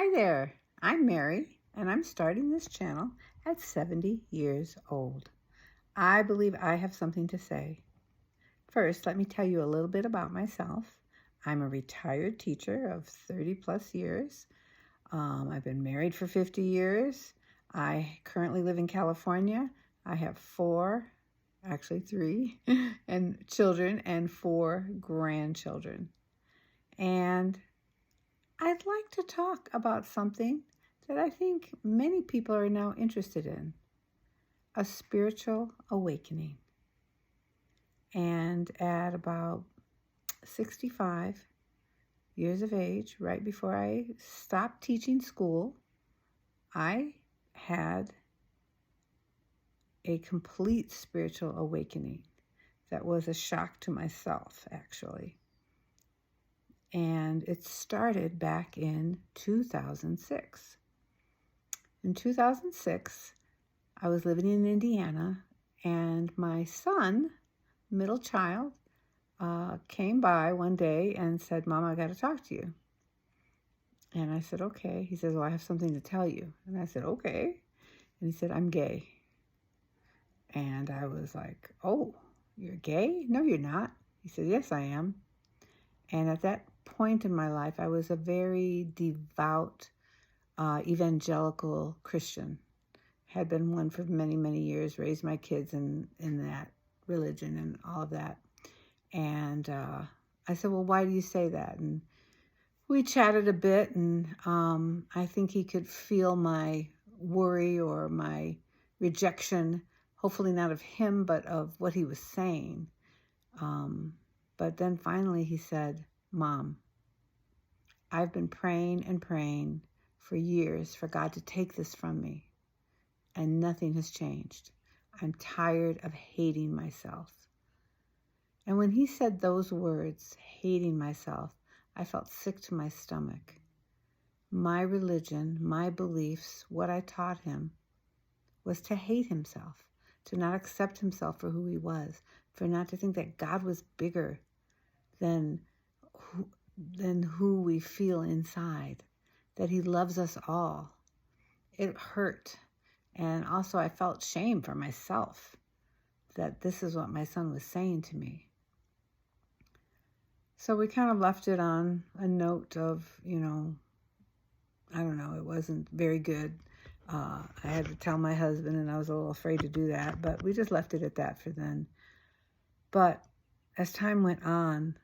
Hi there, I'm Mary, and I'm starting this channel at 70 years old. I believe I have something to say. First, let me tell you a little bit about myself. I'm a retired teacher of 30 plus years. I've been married for 50 years. I currently live in California. I have three, and children and 4 grandchildren. And I'd like to talk about something that I think many people are now interested in, a spiritual awakening. And at about 65 years of age, right before I stopped teaching school, I had a complete spiritual awakening that was a shock to myself, actually. And it started back in 2006. In 2006, I was living in Indiana, and my son, middle child, came by one day and said, "Mom, I got to talk to you." And I said, "Okay." He says, "Well, I have something to tell you." And I said, "Okay." And he said, "I'm gay." And I was like, "Oh, you're gay?" "No, you're not." He said, "Yes, I am." And at that point in my life, I was a very devout evangelical Christian. Had been one for many, many years, raised my kids in that religion and all of that. And I said, "Well, why do you say that?" And we chatted a bit, and I think he could feel my worry or my rejection, hopefully not of him, but of what he was saying. But then finally he said, "Mom, I've been praying and praying for years for God to take this from me, and nothing has changed. I'm tired of hating myself." And when he said those words, hating myself, I felt sick to my stomach. My religion, my beliefs, what I taught him was to hate himself, to not accept himself for who he was, for not to think that God was bigger than who we feel inside, that he loves us all. It hurt. And also I felt shame for myself that this is what my son was saying to me. So we kind of left it on a note of, I don't know, it wasn't very good. I had to tell my husband, and I was a little afraid to do that, but we just left it at that for then. But as time went on,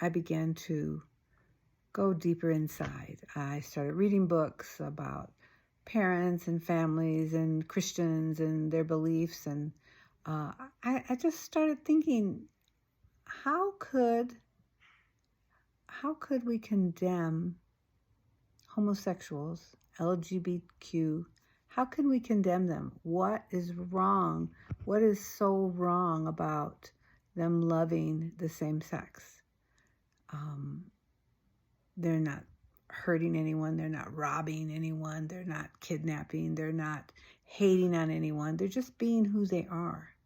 I began to go deeper inside. I started reading books about parents and families and Christians and their beliefs, and I just started thinking, how could we condemn homosexuals, LGBTQ? How can we condemn them? What is wrong? What is so wrong about them loving the same sex? They're not hurting anyone. They're not robbing anyone. They're not kidnapping. They're not hating on anyone. They're just being who they are.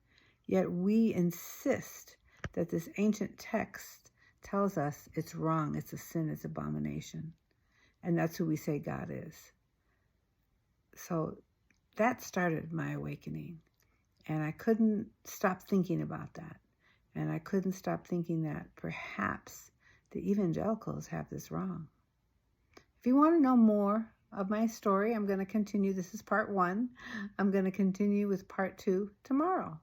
Yet we insist that this ancient text tells us it's wrong, it's a sin, it's abomination. And that's who we say God is. So that started my awakening. And I couldn't stop thinking about that. And I couldn't stop thinking that perhaps the evangelicals have this wrong. If you want to know more of my story, I'm going to continue. This is part 1. I'm going to continue with part 2 tomorrow.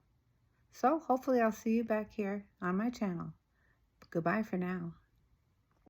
So hopefully I'll see you back here on my channel. Goodbye for now.